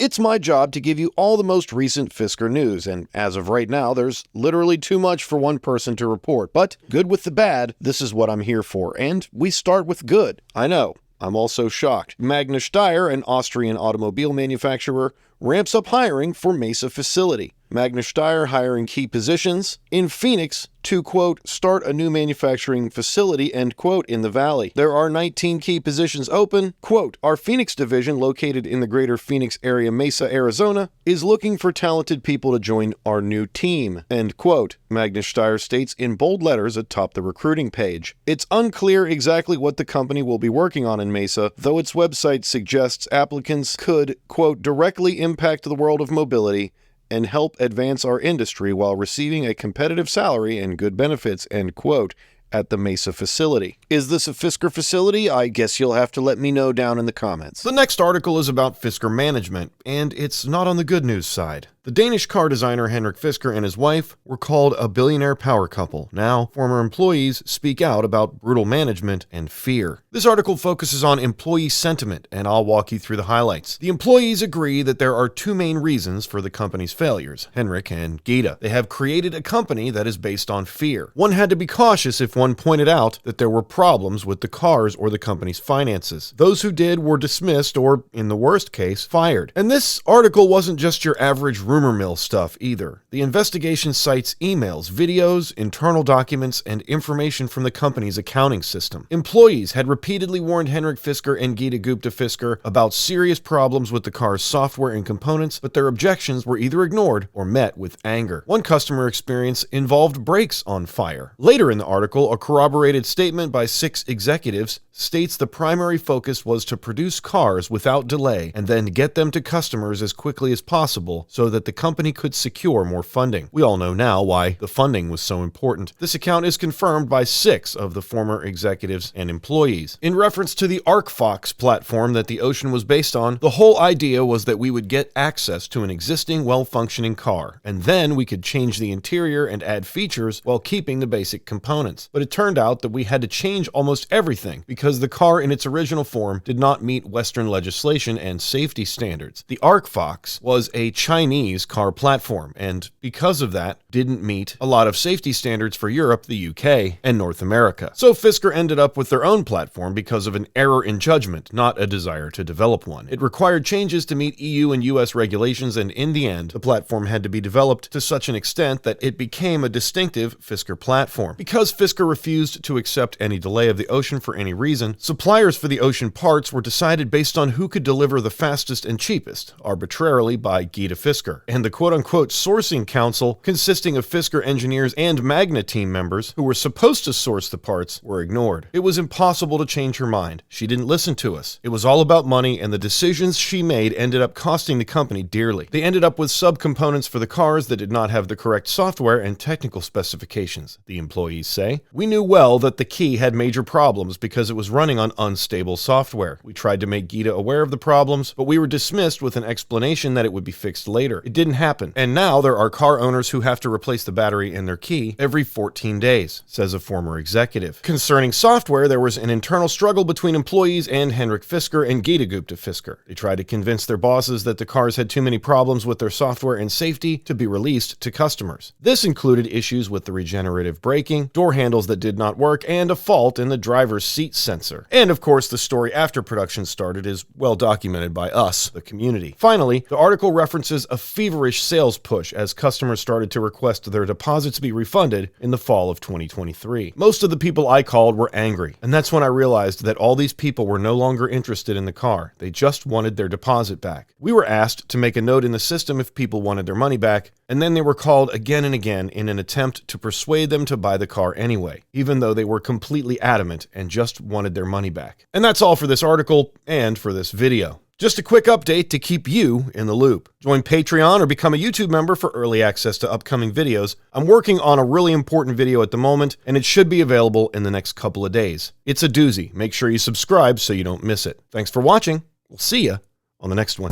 It's my job to give you all the most recent Fisker news, and as of right now, there's literally too much for one person to report. But good with the bad, this is what I'm here for, and we start with good. I know, I'm also shocked. Magna, an Austrian automobile manufacturer, ramps up hiring for Mesa facility. Magna hiring key positions in Phoenix to, quote, start a new manufacturing facility, end quote, in the valley. There are 19 key positions open. Quote, our Phoenix division, located in the greater Phoenix area, Mesa, Arizona, is looking for talented people to join our new team, end quote, Magna states in bold letters atop the recruiting page. It's unclear exactly what the company will be working on in Mesa, though its website suggests applicants could, quote, directly impact the world of mobility and help advance our industry while receiving a competitive salary and good benefits, end quote, at the Mesa facility. Is this a Fisker facility? I guess you'll have to let me know down in the comments. The next article is about Fisker management, and it's not on the good news side. The Danish car designer Henrik Fisker and his wife were called a billionaire power couple. Now, former employees speak out about brutal management and fear. This article focuses on employee sentiment, and I'll walk you through the highlights. The employees agree that there are two main reasons for the company's failures, Henrik and Gita. They have created a company that is based on fear. One had to be cautious if one pointed out that there were problems with the cars or the company's finances. Those who did were dismissed or, in the worst case, fired. And this article wasn't just your average rumor mill stuff either. The investigation cites emails, videos, internal documents, and information from the company's accounting system. Employees had repeatedly warned Henrik Fisker and Gita Fisker about serious problems with the car's software and components, but their objections were either ignored or met with anger. One customer experience involved brakes on fire. Later in the article, a corroborated statement by 6 executives states the primary focus was to produce cars without delay and then get them to customers as quickly as possible so that the company could secure more funding. We all know now why the funding was so important. This account is confirmed by 6 of the former executives and employees. In reference to the ArcFox platform that the Ocean was based on, the whole idea was that we would get access to an existing well-functioning car, and then we could change the interior and add features while keeping the basic components. But it turned out that we had to change almost everything because the car in its original form did not meet Western legislation and safety standards. The ArcFox was a Chinese car platform, and because of that, didn't meet a lot of safety standards for Europe, the UK, and North America. So Fisker ended up with their own platform because of an error in judgment, not a desire to develop one. It required changes to meet EU and US regulations, and in the end, the platform had to be developed to such an extent that it became a distinctive Fisker platform. Because Fisker refused to accept any delay of the Ocean for any reason, suppliers for the Ocean parts were decided based on who could deliver the fastest and cheapest, arbitrarily by Gita Fisker. And the quote-unquote sourcing council, consisting of Fisker engineers and Magna team members who were supposed to source the parts, were ignored. It was impossible to change her mind. She didn't listen to us. It was all about money, and the decisions she made ended up costing the company dearly. They ended up with subcomponents for the cars that did not have the correct software and technical specifications, the employees say. We knew well that the key had major problems because it was running on unstable software. We tried to make Gita aware of the problems, but we were dismissed with an explanation that it would be fixed later. It didn't happen. And now there are car owners who have to replace the battery in their key every 14 days, says a former executive. Concerning software, there was an internal struggle between employees and Henrik Fisker and Gita Fisker. They tried to convince their bosses that the cars had too many problems with their software and safety to be released to customers. This included issues with the regenerative braking, door handles that did not work, and a fault in the driver's seat sensor. And of course, the story after production started is well documented by us, the community. Finally, the article references a feverish sales push as customers started to request their deposits be refunded in the fall of 2023. Most of the people I called were angry, and that's when I realized that all these people were no longer interested in the car. They just wanted their deposit back. We were asked to make a note in the system if people wanted their money back, and then they were called again and again in an attempt to persuade them to buy the car anyway, even though they were completely adamant and just wanted their money back. And that's all for this article and for this video. Just a quick update to keep you in the loop. Join Patreon or become a YouTube member for early access to upcoming videos. I'm working on a really important video at the moment, and it should be available in the next couple of days. It's a doozy. Make sure you subscribe so you don't miss it. Thanks for watching. We'll see you on the next one.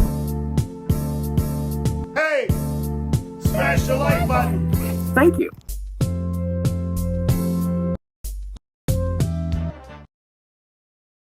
Hey! Smash the like button! Thank you.